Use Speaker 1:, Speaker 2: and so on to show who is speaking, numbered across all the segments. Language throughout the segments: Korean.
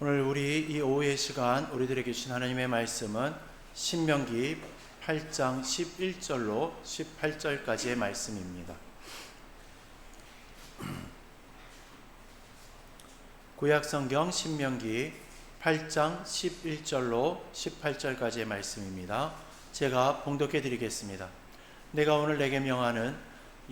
Speaker 1: 오늘 우리 이 오후의 시간 우리들에게 주신 하나님의 말씀은 신명기 8장 11절로 18절까지의 말씀입니다. 구약성경 신명기 8장 11절로 18절까지의 말씀입니다. 제가 봉독해 드리겠습니다. 내가 오늘 내게 명하는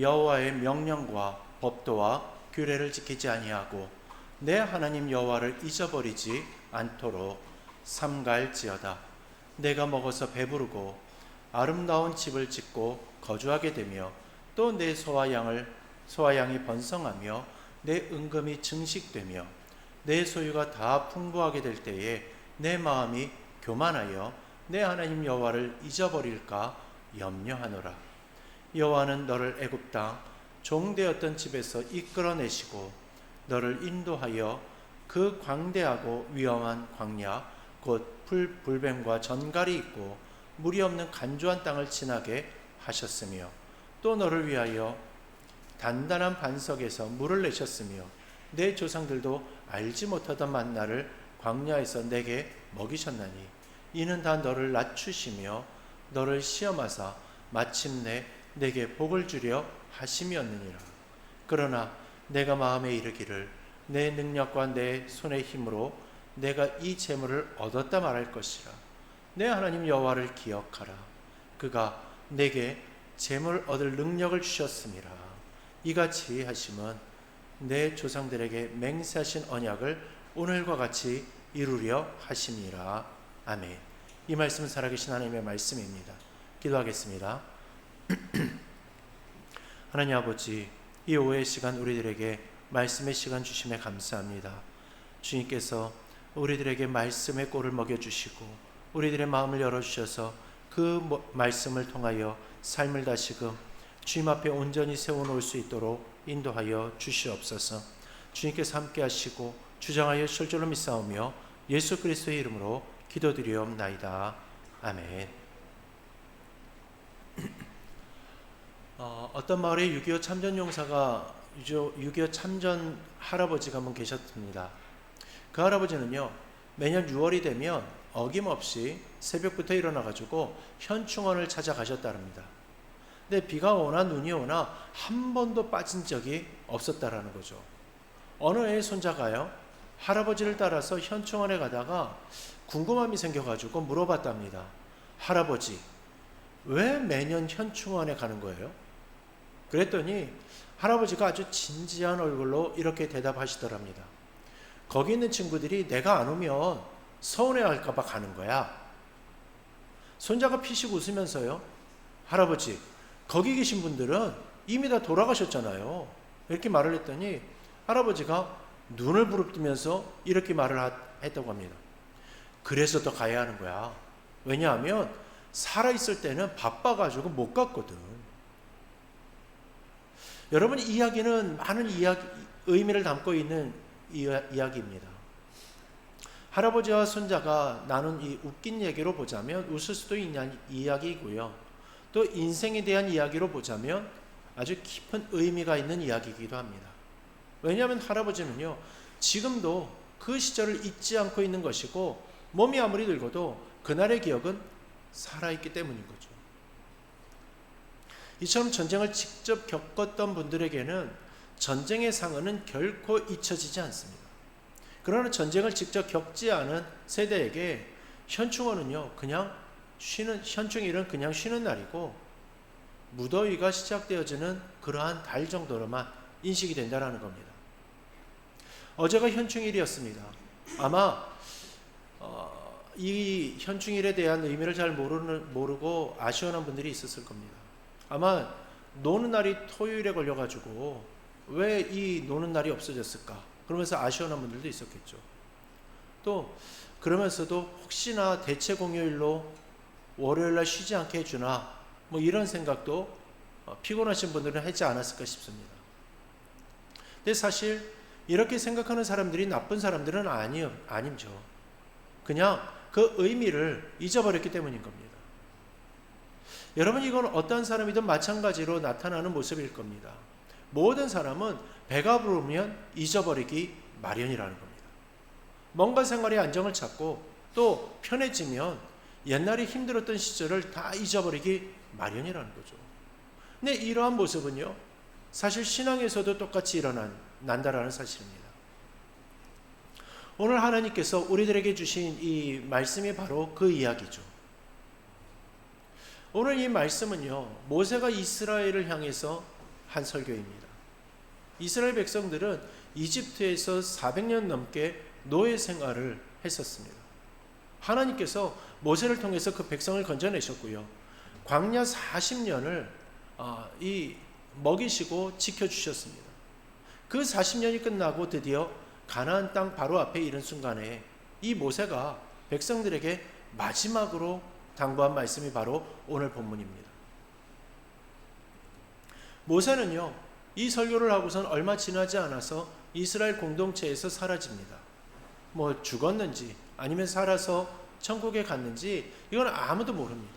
Speaker 1: 여호와의 명령과 법도와 규례를 지키지 아니하고 내 하나님 여호와를 잊어버리지 않도록 삼갈지어다. 내가 먹어서 배부르고 아름다운 집을 짓고 거주하게 되며 또 내 소와 양이 번성하며 내 은금이 증식되며 내 소유가 다 풍부하게 될 때에 내 마음이 교만하여 내 하나님 여호와를 잊어버릴까 염려하노라. 여호와는 너를 애굽 땅 종되었던 집에서 이끌어내시고 너를 인도하여 그 광대하고 위험한 광야 곧 불뱀과 전갈이 있고 물이 없는 간조한 땅을 지나게 하셨으며 또 너를 위하여 단단한 반석에서 물을 내셨으며 내 조상들도 알지 못하던 만나를 광야에서 내게 먹이셨나니 이는 다 너를 낮추시며 너를 시험하사 마침내 내게 복을 주려 하심이었느니라. 그러나 내가 마음에 이르기를 내 능력과 내 손의 힘으로 내가 이 재물을 얻었다 말할 것이라. 내 하나님 여호와를 기억하라. 그가 내게 재물 얻을 능력을 주셨음이라. 이같이 하심은 내 조상들에게 맹세하신 언약을 오늘과 같이 이루려 하심이라. 아멘. 이 말씀은 살아계신 하나님의 말씀입니다. 기도하겠습니다. 하나님 아버지, 이 오후의 시간 우리들에게 말씀의 시간 주심에 감사합니다. 주님께서 우리들에게 말씀의 꼴을 먹여주시고 우리들의 마음을 열어주셔서 그 말씀을 통하여 삶을 다시금 주님 앞에 온전히 세워놓을 수 있도록 인도하여 주시옵소서. 주님께서 함께 하시고 주장하여 실절로 믿사오며 예수 그리스도의 이름으로 기도드리옵나이다. 아멘. 어떤 마을에 6.25 참전용사가 6.25 참전 할아버지가 한 분 계셨습니다. 그 할아버지는요, 매년 6월이 되면 어김없이 새벽부터 일어나가지고 현충원을 찾아가셨다랍니다. 근데 비가 오나 눈이 오나 한 번도 빠진 적이 없었다라는 거죠. 어느 애 손자가요, 할아버지를 따라서 현충원에 가다가 궁금함이 생겨가지고 물어봤답니다. 할아버지, 왜 매년 현충원에 가는 거예요? 그랬더니 할아버지가 아주 진지한 얼굴로 이렇게 대답하시더랍니다. 거기 있는 친구들이 내가 안 오면 서운해할까 봐 가는 거야. 손자가 피식 웃으면서요, 할아버지, 거기 계신 분들은 이미 다 돌아가셨잖아요. 이렇게 말을 했더니 할아버지가 눈을 부릅뜨면서 이렇게 말을 했다고 합니다. 그래서 더 가야 하는 거야. 왜냐하면 살아있을 때는 바빠가지고 못 갔거든. 여러분, 이 이야기는 많은 의미를 담고 있는 이야기입니다. 할아버지와 손자가 나눈 이 웃긴 얘기로 보자면 웃을 수도 있는 이야기이고요. 또 인생에 대한 이야기로 보자면 아주 깊은 의미가 있는 이야기이기도 합니다. 왜냐하면 할아버지는요, 지금도 그 시절을 잊지 않고 있는 것이고 몸이 아무리 늙어도 그날의 기억은 살아있기 때문인 거죠. 이처럼 전쟁을 직접 겪었던 분들에게는 전쟁의 상흔은 결코 잊혀지지 않습니다. 그러나 전쟁을 직접 겪지 않은 세대에게 현충일은 그냥 쉬는 날이고 무더위가 시작되어지는 그러한 달 정도로만 인식이 된다는 겁니다. 어제가 현충일이었습니다. 아마 이 현충일에 대한 의미를 잘 모르고 아쉬워하는 분들이 있었을 겁니다. 아마 노는 날이 토요일에 걸려가지고 왜 이 노는 날이 없어졌을까? 그러면서 아쉬워하는 분들도 있었겠죠. 또 그러면서도 혹시나 대체 공휴일로 월요일날 쉬지 않게 해주나 뭐 이런 생각도 피곤하신 분들은 하지 않았을까 싶습니다. 근데 사실 이렇게 생각하는 사람들이 나쁜 사람들은 아니죠. 그냥 그 의미를 잊어버렸기 때문인 겁니다. 여러분, 이건 어떤 사람이든 마찬가지로 나타나는 모습일 겁니다. 모든 사람은 배가 부르면 잊어버리기 마련이라는 겁니다. 뭔가 생활의 안정을 찾고 또 편해지면 옛날에 힘들었던 시절을 다 잊어버리기 마련이라는 거죠. 근데 이러한 모습은요, 사실 신앙에서도 똑같이 난다라는 사실입니다. 오늘 하나님께서 우리들에게 주신 이 말씀이 바로 그 이야기죠. 오늘 이 말씀은요, 모세가 이스라엘을 향해서 한 설교입니다. 이스라엘 백성들은 이집트에서 400년 넘게 노예 생활을 했었습니다. 하나님께서 모세를 통해서 그 백성을 건져내셨고요. 광야 40년을 먹이시고 지켜주셨습니다. 그 40년이 끝나고 드디어 가나안 땅 바로 앞에 이른 순간에 이 모세가 백성들에게 마지막으로 당부한 말씀이 바로 오늘 본문입니다. 모세는요, 이 설교를 하고선 얼마 지나지 않아서 이스라엘 공동체에서 사라집니다. 뭐 죽었는지 아니면 살아서 천국에 갔는지 이건 아무도 모릅니다.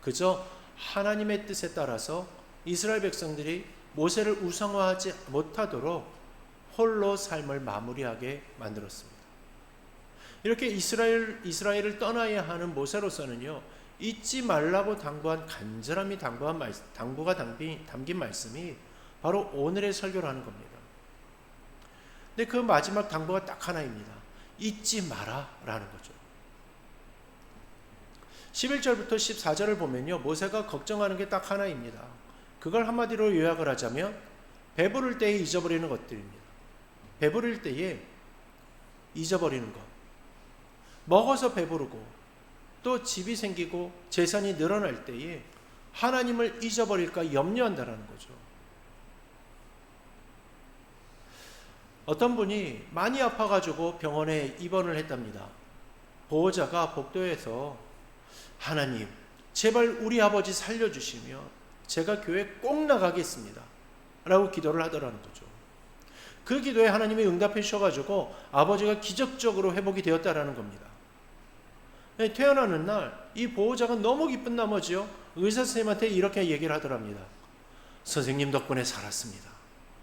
Speaker 1: 그저 하나님의 뜻에 따라서 이스라엘 백성들이 모세를 우상화하지 못하도록 홀로 삶을 마무리하게 만들었습니다. 이렇게 이스라엘을 떠나야 하는 모세로서는요, 잊지 말라고 당부한 당부가 담긴 말씀이 바로 오늘의 설교라는 겁니다. 근데 그 마지막 당부가 딱 하나입니다. 잊지 마라 라는 거죠. 11절부터 14절을 보면요, 모세가 걱정하는 게 딱 하나입니다. 그걸 한마디로 요약을 하자면 배부를 때에 잊어버리는 것들입니다. 배부를 때에 잊어버리는 것, 먹어서 배부르고 또 집이 생기고 재산이 늘어날 때에 하나님을 잊어버릴까 염려한다라는 거죠. 어떤 분이 많이 아파가지고 병원에 입원을 했답니다. 보호자가 복도에서 하나님, 제발 우리 아버지 살려주시면 제가 교회 꼭 나가겠습니다 라고 기도를 하더라는 거죠. 그 기도에 하나님이 응답해 주셔가지고 아버지가 기적적으로 회복이 되었다라는 겁니다. 태어나는 날 이 보호자가 너무 기쁜 나머지요, 의사 선생님한테 이렇게 얘기를 하더랍니다. 선생님 덕분에 살았습니다.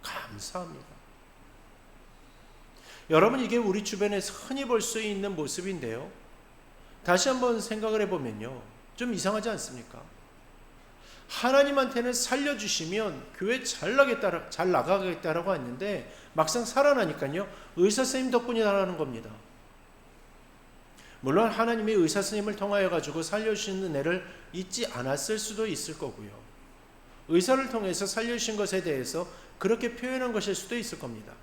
Speaker 1: 감사합니다. 여러분, 이게 우리 주변에서 흔히 볼 수 있는 모습인데요, 다시 한번 생각을 해보면요, 좀 이상하지 않습니까? 하나님한테는 살려주시면 교회 잘 나가겠다라고 했는데 막상 살아나니까요, 의사 선생님 덕분이라는 겁니다. 물론 하나님이 의사 선생님을 통하여 가지고 살려주시는 애를 잊지 않았을 수도 있을 거고요, 의사를 통해서 살려주신 것에 대해서 그렇게 표현한 것일 수도 있을 겁니다.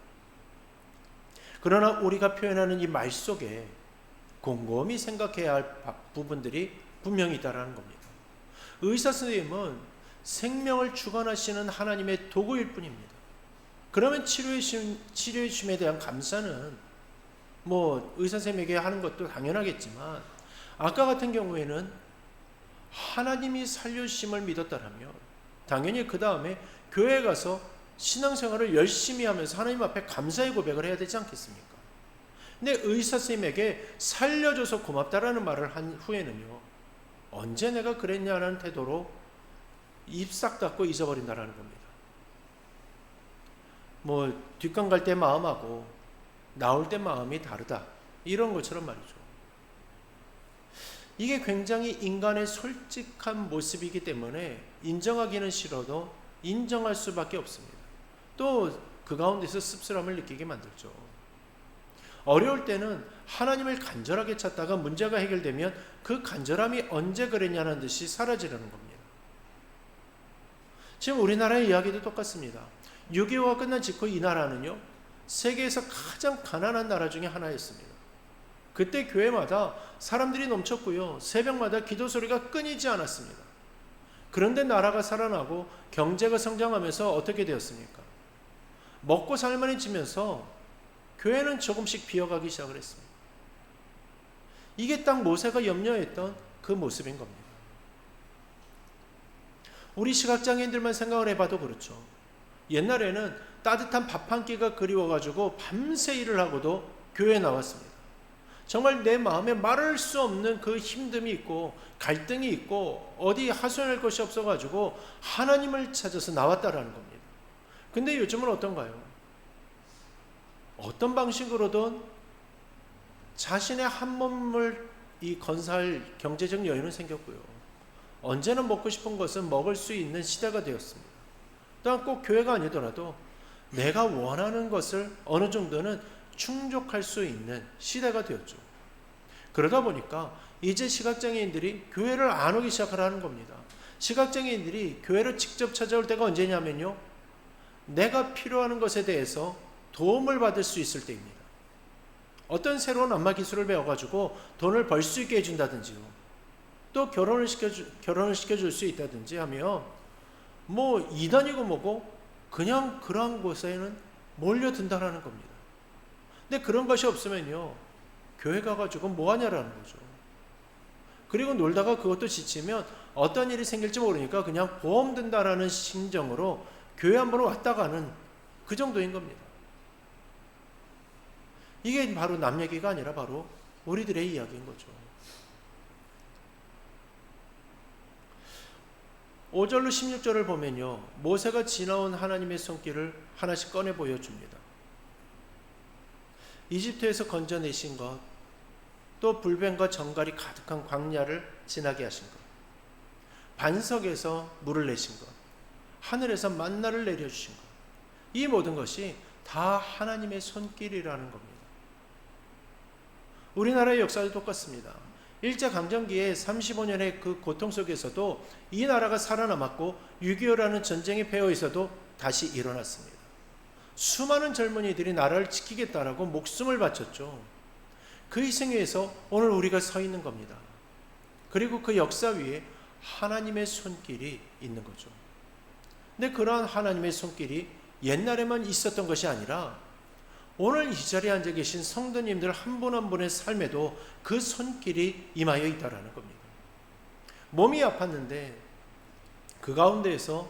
Speaker 1: 그러나 우리가 표현하는 이 말 속에 곰곰이 생각해야 할 부분들이 분명히 있다는 겁니다. 의사 선생님은 생명을 주관하시는 하나님의 도구일 뿐입니다. 그러면 치료해 주심에 대한 감사는 의사 선생님에게 하는 것도 당연하겠지만, 아까 같은 경우에는 하나님이 살려주심을 믿었다라면 당연히 그 다음에 교회에 가서 신앙생활을 열심히 하면서 하나님 앞에 감사의 고백을 해야 되지 않겠습니까? 근데 의사 선생님에게 살려줘서 고맙다라는 말을 한 후에는요, 언제 내가 그랬냐는 태도로 입 싹 닫고 잊어버린다라는 겁니다. 뒷강 갈 때 마음하고 나올 때 마음이 다르다, 이런 것처럼 말이죠. 이게 굉장히 인간의 솔직한 모습이기 때문에 인정하기는 싫어도 인정할 수밖에 없습니다. 또 그 가운데서 씁쓸함을 느끼게 만들죠. 어려울 때는 하나님을 간절하게 찾다가 문제가 해결되면 그 간절함이 언제 그랬냐는 듯이 사라지려는 겁니다. 지금 우리나라의 이야기도 똑같습니다. 6.25가 끝난 직후 이 나라는요, 세계에서 가장 가난한 나라 중에 하나였습니다. 그때 교회마다 사람들이 넘쳤고요, 새벽마다 기도 소리가 끊이지 않았습니다. 그런데 나라가 살아나고 경제가 성장하면서 어떻게 되었습니까? 먹고 살만해지면서 교회는 조금씩 비어가기 시작을 했습니다. 이게 딱 모세가 염려했던 그 모습인 겁니다. 우리 시각장애인들만 생각을 해봐도 그렇죠. 옛날에는 따뜻한 밥 한 끼가 그리워가지고 밤새 일을 하고도 교회에 나왔습니다. 정말 내 마음에 말할 수 없는 그 힘듦이 있고 갈등이 있고 어디 하소연할 것이 없어가지고 하나님을 찾아서 나왔다라는 겁니다. 근데 요즘은 어떤가요? 어떤 방식으로든 자신의 한 몸을 건사할 경제적 여유는 생겼고요. 언제나 먹고 싶은 것은 먹을 수 있는 시대가 되었습니다. 또한 꼭 교회가 아니더라도 내가 원하는 것을 어느 정도는 충족할 수 있는 시대가 되었죠. 그러다 보니까 이제 시각장애인들이 교회를 안 오기 시작하라는 겁니다. 시각장애인들이 교회를 직접 찾아올 때가 언제냐면요, 내가 필요한 것에 대해서 도움을 받을 수 있을 때입니다. 어떤 새로운 안마 기술을 배워가지고 돈을 벌 수 있게 해준다든지요, 또 결혼을 시켜줄 수 있다든지 하며 뭐 이단이고 뭐고 그냥 그러한 곳에는 몰려든다라는 겁니다. 근데 그런 것이 없으면요, 교회 가가지고 뭐 하냐라는 거죠. 그리고 놀다가 그것도 지치면 어떤 일이 생길지 모르니까 그냥 보험 든다라는 심정으로 교회 한 번 왔다 가는 그 정도인 겁니다. 이게 바로 남 얘기가 아니라 바로 우리들의 이야기인 거죠. 5절로 16절을 보면요, 모세가 지나온 하나님의 손길을 하나씩 꺼내 보여줍니다. 이집트에서 건져내신 것, 또 불뱀과 정갈이 가득한 광야를 지나게 하신 것, 반석에서 물을 내신 것, 하늘에서 만나를 내려주신 것, 이 모든 것이 다 하나님의 손길이라는 겁니다. 우리나라의 역사도 똑같습니다. 일제강점기에 35년의 그 고통 속에서도 이 나라가 살아남았고 6.25라는 전쟁에 패어 있어도 다시 일어났습니다. 수많은 젊은이들이 나라를 지키겠다라고 목숨을 바쳤죠. 그 희생 위에서 오늘 우리가 서 있는 겁니다. 그리고 그 역사 위에 하나님의 손길이 있는 거죠. 근데 그러한 하나님의 손길이 옛날에만 있었던 것이 아니라 오늘 이 자리에 앉아 계신 성도님들 한 분 한 분의 삶에도 그 손길이 임하여 있다라는 겁니다. 몸이 아팠는데 그 가운데에서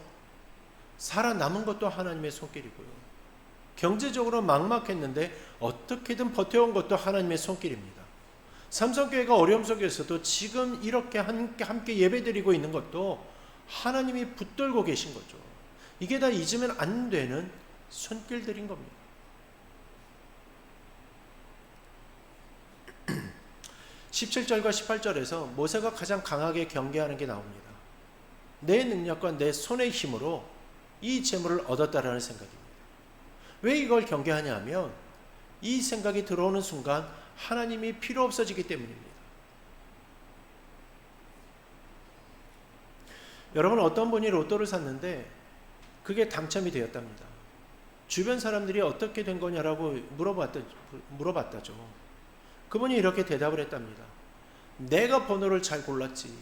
Speaker 1: 살아남은 것도 하나님의 손길이고요. 경제적으로 막막했는데 어떻게든 버텨온 것도 하나님의 손길입니다. 삼성교회가 어려움 속에서도 지금 이렇게 함께 예배드리고 있는 것도 하나님이 붙들고 계신 거죠. 이게 다 잊으면 안 되는 손길들인 겁니다. 17절과 18절에서 모세가 가장 강하게 경계하는 게 나옵니다. 내 능력과 내 손의 힘으로 이 재물을 얻었다라는 생각입니다. 왜 이걸 경계하냐 하면 이 생각이 들어오는 순간 하나님이 필요 없어지기 때문입니다. 여러분, 어떤 분이 로또를 샀는데 그게 당첨이 되었답니다. 주변 사람들이 어떻게 된 거냐라고 물어봤다죠. 그분이 이렇게 대답을 했답니다. 내가 번호를 잘 골랐지.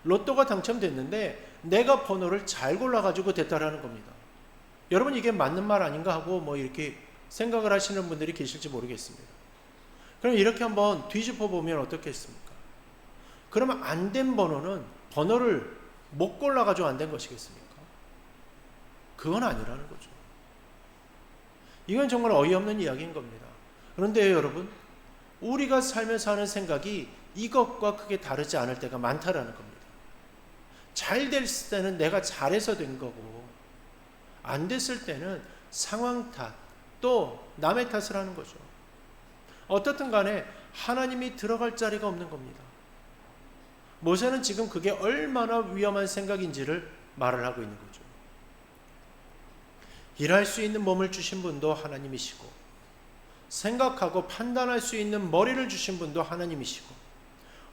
Speaker 1: 로또가 당첨됐는데 내가 번호를 잘 골라가지고 됐다라는 겁니다. 여러분, 이게 맞는 말 아닌가 하고 뭐 이렇게 생각을 하시는 분들이 계실지 모르겠습니다. 그럼 이렇게 한번 뒤집어 보면 어떻겠습니까? 그러면 안 된 번호는 번호를 못 골라가지고 안 된 것이겠습니까? 그건 아니라는 거죠. 이건 정말 어이없는 이야기인 겁니다. 그런데 여러분, 우리가 살면서 하는 생각이 이것과 크게 다르지 않을 때가 많다라는 겁니다. 잘 됐을 때는 내가 잘해서 된 거고, 안 됐을 때는 상황 탓, 또 남의 탓을 하는 거죠. 어떻든 간에 하나님이 들어갈 자리가 없는 겁니다. 모세는 지금 그게 얼마나 위험한 생각인지를 말을 하고 있는 거죠. 일할 수 있는 몸을 주신 분도 하나님이시고, 생각하고 판단할 수 있는 머리를 주신 분도 하나님이시고,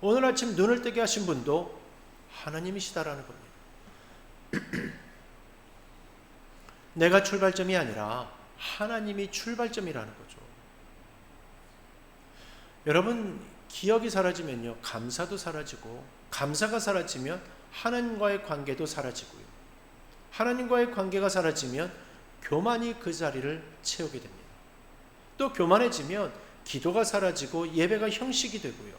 Speaker 1: 오늘 아침 눈을 뜨게 하신 분도 하나님이시다라는 겁니다. 내가 출발점이 아니라 하나님이 출발점이라는 거죠. 여러분, 기억이 사라지면요, 감사도 사라지고, 감사가 사라지면 하나님과의 관계도 사라지고요, 하나님과의 관계가 사라지면 교만이 그 자리를 채우게 됩니다. 또 교만해지면 기도가 사라지고 예배가 형식이 되고요,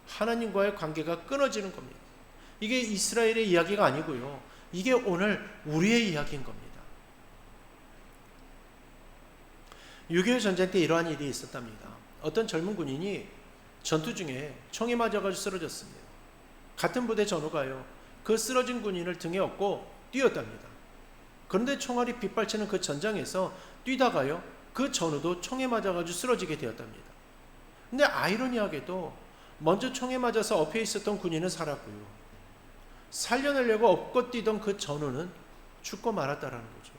Speaker 1: 하나님과의 관계가 끊어지는 겁니다. 이게 이스라엘의 이야기가 아니고요, 이게 오늘 우리의 이야기인 겁니다. 6.25 전쟁 때 이러한 일이 있었답니다. 어떤 젊은 군인이 전투 중에 총에 맞아가지고 쓰러졌습니다. 같은 부대 전우가요, 그 쓰러진 군인을 등에 업고 뛰었답니다. 그런데 총알이 빗발치는 그 전장에서 뛰다가요, 그 전우도 총에 맞아가지고 쓰러지게 되었답니다. 근데 아이러니하게도 먼저 총에 맞아서 엎여 있었던 군인은 살았고요. 살려내려고 엎고 뛰던 그 전우는 죽고 말았다라는 거죠.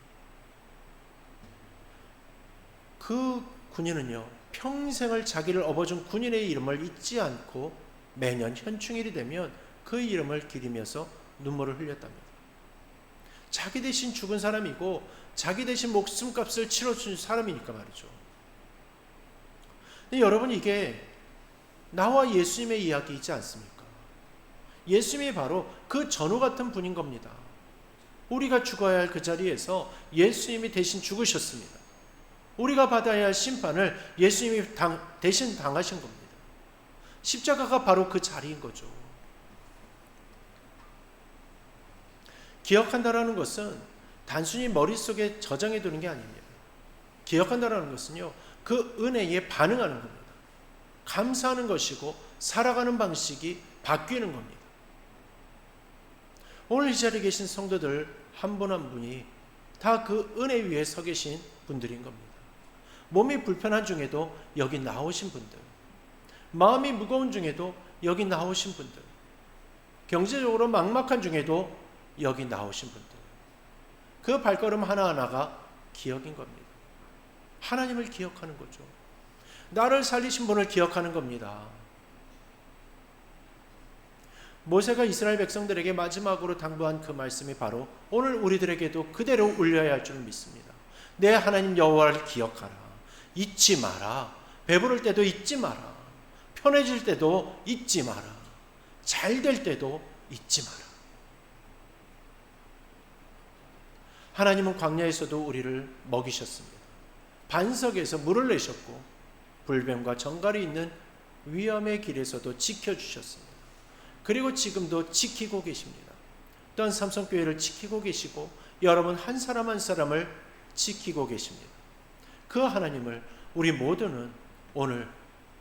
Speaker 1: 그 군인은요, 평생을 자기를 업어준 군인의 이름을 잊지 않고 매년 현충일이 되면 그 이름을 기리면서 눈물을 흘렸답니다. 자기 대신 죽은 사람이고 자기 대신 목숨값을 치러준 사람이니까 말이죠. 근데 여러분, 이게 나와 예수님의 이야기이지 않습니까? 예수님이 바로 그 전우 같은 분인 겁니다. 우리가 죽어야 할 그 자리에서 예수님이 대신 죽으셨습니다. 우리가 받아야 할 심판을 예수님이 대신 당하신 겁니다. 십자가가 바로 그 자리인 거죠. 기억한다라는 것은 단순히 머릿속에 저장해 두는 게 아닙니다. 기억한다라는 것은요, 그 은혜에 반응하는 겁니다. 감사하는 것이고 살아가는 방식이 바뀌는 겁니다. 오늘 이 자리에 계신 성도들 한 분 한 분이 다 그 은혜 위에 서 계신 분들인 겁니다. 몸이 불편한 중에도 여기 나오신 분들, 마음이 무거운 중에도 여기 나오신 분들, 경제적으로 막막한 중에도 여기 나오신 분들, 그 발걸음 하나하나가 기억인 겁니다. 하나님을 기억하는 거죠. 나를 살리신 분을 기억하는 겁니다. 모세가 이스라엘 백성들에게 마지막으로 당부한 그 말씀이 바로 오늘 우리들에게도 그대로 울려야 할 줄 믿습니다. 내 하나님 여호와를 기억하라. 잊지 마라. 배부를 때도 잊지 마라. 편해질 때도 잊지 마라. 잘 될 때도 잊지 마라. 하나님은 광야에서도 우리를 먹이셨습니다. 반석에서 물을 내셨고 불뱀과 정갈이 있는 위험의 길에서도 지켜주셨습니다. 그리고 지금도 지키고 계십니다. 또한 삼성교회를 지키고 계시고 여러분 한 사람 한 사람을 지키고 계십니다. 그 하나님을 우리 모두는 오늘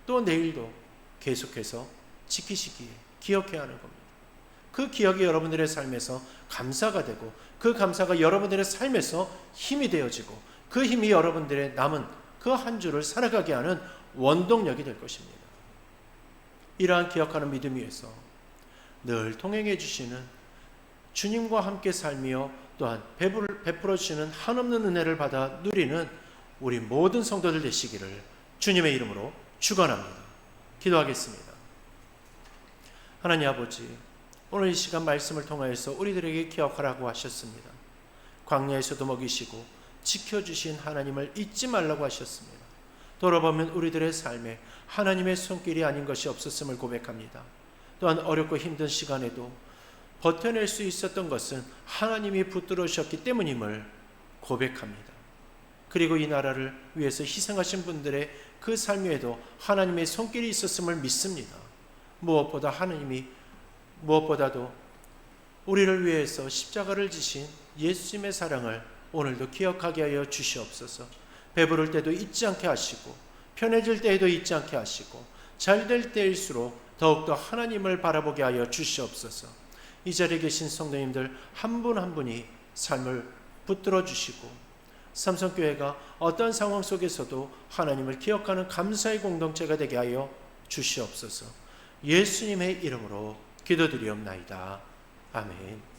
Speaker 1: 또 내일도 계속해서 지키시기에 기억해야 하는 겁니다. 그 기억이 여러분들의 삶에서 감사가 되고 그 감사가 여러분들의 삶에서 힘이 되어지고 그 힘이 여러분들의 남은 그 한 주를 살아가게 하는 원동력이 될 것입니다. 이러한 기억하는 믿음 위에서 늘 통행해 주시는 주님과 함께 살며 또한 베풀어 주시는 한없는 은혜를 받아 누리는 우리 모든 성도들 되시기를 주님의 이름으로 축원합니다. 기도하겠습니다. 하나님 아버지, 오늘 이 시간 말씀을 통하여서 우리들에게 기억하라고 하셨습니다. 광야에서도 먹이시고 지켜주신 하나님을 잊지 말라고 하셨습니다. 돌아보면 우리들의 삶에 하나님의 손길이 아닌 것이 없었음을 고백합니다. 또한 어렵고 힘든 시간에도 버텨낼 수 있었던 것은 하나님이 붙들어 주셨기 때문임을 고백합니다. 그리고 이 나라를 위해서 희생하신 분들의 그 삶에도 하나님의 손길이 있었음을 믿습니다. 무엇보다도 우리를 위해서 십자가를 지신 예수님의 사랑을 오늘도 기억하게 하여 주시옵소서. 배부를 때도 잊지 않게 하시고 편해질 때에도 잊지 않게 하시고 잘 될 때일수록 더욱더 하나님을 바라보게 하여 주시옵소서. 이 자리에 계신 성도님들 한 분 한 분이 삶을 붙들어 주시고 삼성교회가 어떤 상황 속에서도 하나님을 기억하는 감사의 공동체가 되게 하여 주시옵소서. 예수님의 이름으로 기도드리옵나이다. 아멘.